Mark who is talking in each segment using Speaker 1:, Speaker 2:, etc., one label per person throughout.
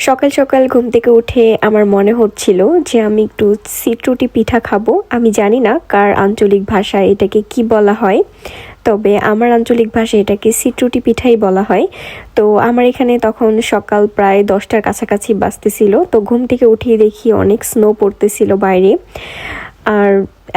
Speaker 1: সকাল সকাল ঘুম থেকে উঠে আমার মনে হচ্ছিল যে আমি একটু সিটরুটি পিঠা খাবো। আমি জানি না কার আঞ্চলিক ভাষায় এটাকে কি বলা হয়, তবে আমার আঞ্চলিক ভাষায় এটাকে সিটরুটি পিঠাই বলা হয়। তো আমার এখানে তখন সকাল প্রায় 10টার কাছাকাছি বাজতেছিল। তো ঘুম থেকে উঠিয়ে দেখি অনেক স্নো পড়তেছিল বাইরে, আর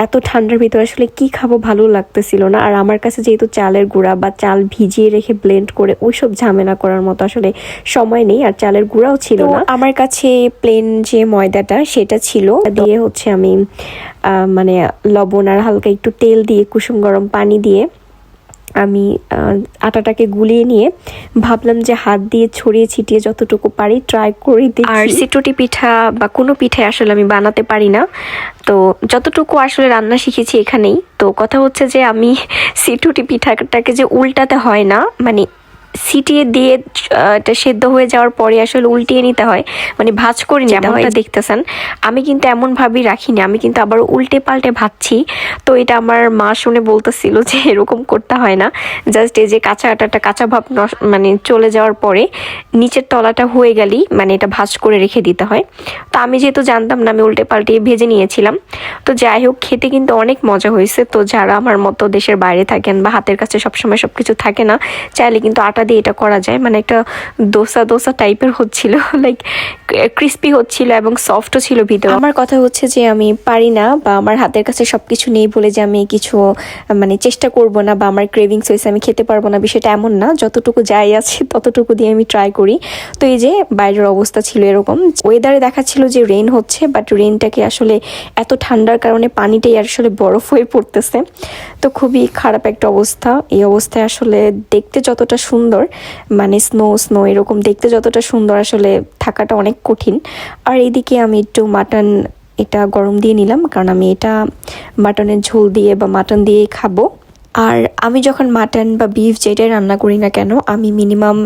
Speaker 1: এত ঠান্ডার ভিতরে আসলে কি খাবো ভালো লাগতেছিল না। আর আমার কাছে যেহেতু চালের গুঁড়া বা চাল ভিজিয়ে রেখে ব্লেন্ড করে ওইসব ঝামেলা করার মতো আসলে সময় নেই, আর চালের গুঁড়াও ছিল না। আমার কাছে প্লেন যে ময়দাটা সেটা ছিল, দিয়ে হচ্ছে আমি মানে লবণ আর হালকা একটু তেল দিয়ে কুসুম গরম পানি দিয়ে আমি আটাটাকে গুলিয়ে নিয়ে ভাবলাম যে হাত দিয়ে ছড়িয়ে ছিটিয়ে যতটুকু পারি ট্রাই করে দেখি। আর সিটরুটি পিঠা বা কোনো পিঠা আসলে আমি বানাতে পারি না, তো যতটুকু আসলে রান্না শিখেছি এখানেই। তো কথা হচ্ছে যে আমি সিটরুটি পিঠাটাকে যে উল্টাতে হয় না, মানে সিটিয়ে দিয়ে এটা সেদ্ধ হয়ে যাওয়ার পরে আসলে উল্টিয়ে নিতে হয়, মানে ভাঁজ করে নিতে হয়। দেখতেছেন আমি কিন্তু এমনভাবেই রাখিনি, আমি কিন্তু আবার উল্টে পাল্টে ভাজছি। তো এটা আমার মা শুনে বলতেছিল যে এরকম করতে হয় না, জাস্ট এই যে কাঁচা আটাটা কাঁচা ভাব মানে চলে যাওয়ার পরে নিচের তলাটা হয়ে গেলেই মানে এটা ভাঁজ করে রেখে দিতে হয়। তো আমি যেহেতু জানতাম না, আমি উল্টে পাল্টে ভেজে নিয়েছিলাম। তো যাই হোক, খেতে কিন্তু অনেক মজা হয়েছে। তো যারা আমার মতো দেশের বাইরে থাকেন বা হাতের কাছে সবসময় সবকিছু থাকে না, চাইলে কিন্তু আটা দিয়ে এটা করা যায়। মানে একটা দোসা দোসা টাইপের হচ্ছিল, লাইক ক্রিস্পি হচ্ছিল এবং সফটও ছিল ভিতরে। আমার কথা হচ্ছে যে আমি পারি না বা আমার হাতের কাছে সবকিছু নেই বলে যে আমি কিছু মানে চেষ্টা করব না বা আমার ক্রেভিংস হয়েছে আমি খেতে পারবো না, বিষয়টা এমন না। যতটুকু যাই আছে ততটুকু দিয়ে আমি ট্রাই করি। তো এই যে বাইরের অবস্থা ছিল এরকম, ওয়েদারে দেখাচ্ছিল যে রেইন হচ্ছে, বাট রেইনটাকে আসলে এত ঠান্ডার কারণে পানিটাই আসলে বরফ হয়ে পড়তেছে। তো খুবই খারাপ একটা অবস্থা। এই অবস্থায় আসলে দেখতে যতটা সুন্দর, মানে স্নো স্নো এরকম দেখতে যতটা সুন্দর, আসলে থাকাটা অনেক কঠিন। আর এইদিকে আমি একটু মাটন এটা গরম দিয়ে নিলাম, কারণ আমি এটা মাটনের ঝোল দিয়ে বা মাটন দিয়েই খাবো। আর আমি যখন মাটন বা বিফ যেটাই রান্না করি না কেন, আমি মিনিমাম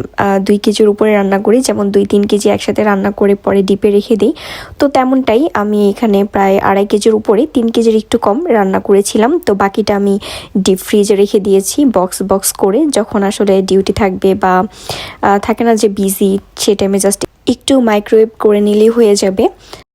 Speaker 1: 2 কেজির উপরে রান্না করি। যেমন 2-3 কেজি একসাথে রান্না করে পরে ডিপে রেখে দিই। তো তেমনটাই আমি এখানে প্রায় 2.5 কেজির উপরে, 3 কেজির একটু কম রান্না করেছিলাম। তো বাকিটা আমি ডিপ ফ্রিজে রেখে দিয়েছি বক্স বক্স করে। যখন আসলে ডিউটি থাকবে বা থাকে না যে বিজি, সে টাইমে জাস্ট একটু মাইক্রোওয়েভ করে নিলেই হয়ে যাবে।